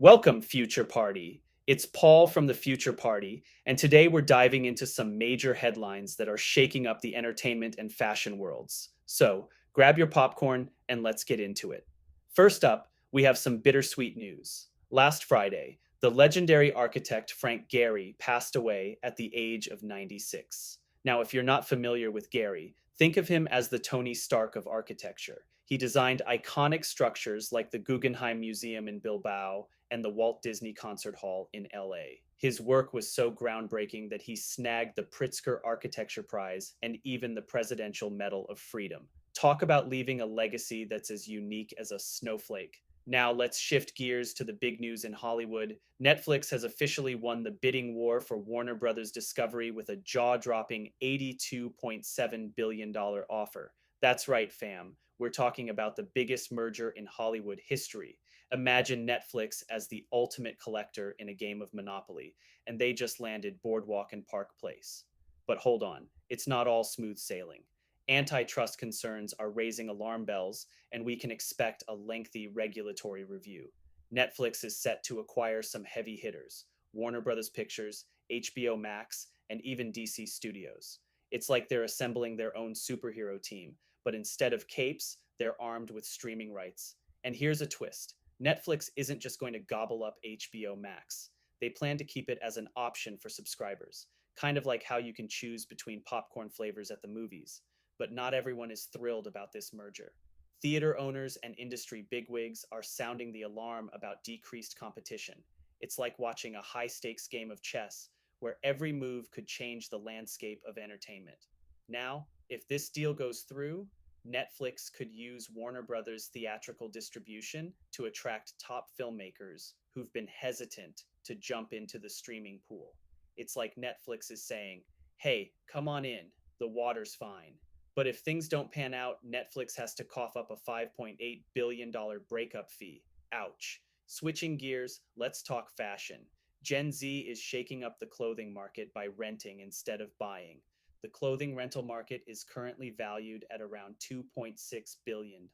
Welcome, Future Party. It's Paul from the Future Party, and today we're diving into some major headlines that are shaking up the entertainment and fashion worlds. So grab your popcorn and let's get into it. First up, we have some bittersweet news. Last Friday, the legendary architect Frank Gehry passed away at the age of 96. Now, if you're not familiar with Gehry, think of him as the Tony Stark of architecture. He designed iconic structures like the Guggenheim Museum in Bilbao and the Walt Disney Concert Hall in LA. His work was so groundbreaking that he snagged the Pritzker Architecture Prize and even the Presidential Medal of Freedom. Talk about leaving a legacy that's as unique as a snowflake. Now let's shift gears to the big news in Hollywood. Netflix has officially won the bidding war for Warner Brothers Discovery with a jaw-dropping $82.7 billion offer. That's right, fam. We're talking about the biggest merger in Hollywood history. Imagine Netflix as the ultimate collector in a game of Monopoly, and they just landed Boardwalk and Park Place. But hold on, it's not all smooth sailing. Antitrust concerns are raising alarm bells, and we can expect a lengthy regulatory review. Netflix is set to acquire some heavy hitters: Warner Brothers Pictures, HBO Max, and even DC Studios. It's like they're assembling their own superhero team, but instead of capes, they're armed with streaming rights. And here's a twist: Netflix isn't just going to gobble up HBO Max. They plan to keep it as an option for subscribers, kind of like how you can choose between popcorn flavors at the movies. But not everyone is thrilled about this merger. Theater owners and industry bigwigs are sounding the alarm about decreased competition. It's like watching a high stakes game of chess where every move could change the landscape of entertainment. Now, if this deal goes through, Netflix could use Warner Brothers' theatrical distribution to attract top filmmakers who've been hesitant to jump into the streaming pool. It's like Netflix is saying, hey, come on in, the water's fine. But if things don't pan out, Netflix has to cough up a $5.8 billion breakup fee. Ouch. Switching gears, let's talk fashion. Gen Z is shaking up the clothing market by renting instead of buying. The clothing rental market is currently valued at around 2.6 billion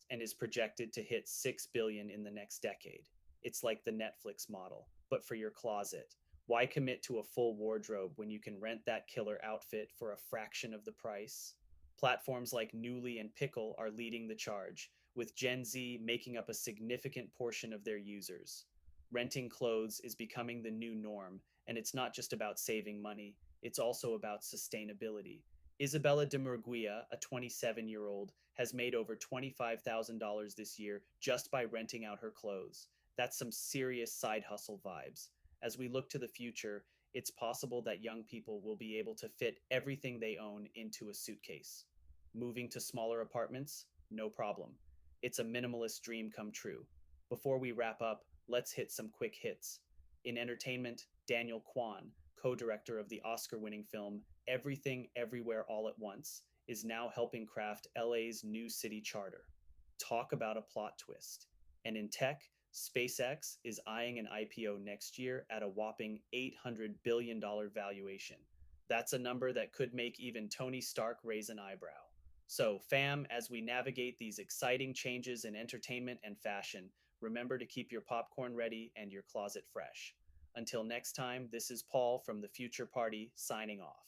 and is projected to hit 6 billion in the next decade. It's like the Netflix model, but for your closet. Why commit to a full wardrobe when you can rent that killer outfit for a fraction of the price? Platforms like Newly and Pickle are leading the charge, with Gen Z making up a significant portion of their users. Renting clothes is becoming the new norm, and it's not just about saving money, it's also about sustainability. Isabella de Murguia, a 27-year-old, has made over $25,000 this year just by renting out her clothes. That's some serious side hustle vibes. As we look to the future, it's possible that young people will be able to fit everything they own into a suitcase. Moving to smaller apartments? No problem. It's a minimalist dream come true. Before we wrap up, let's hit some quick hits. In entertainment, Daniel Kwan, co director of the Oscar winning film Everything Everywhere All at Once, is now helping craft LA's new city charter. Talk about a plot twist. And in tech, SpaceX is eyeing an IPO next year at a whopping $800 billion valuation. That's a number that could make even Tony Stark raise an eyebrow. So, fam, as we navigate these exciting changes in entertainment and fashion, remember to keep your popcorn ready and your closet fresh. Until next time, this is Paul from the Future Party signing off.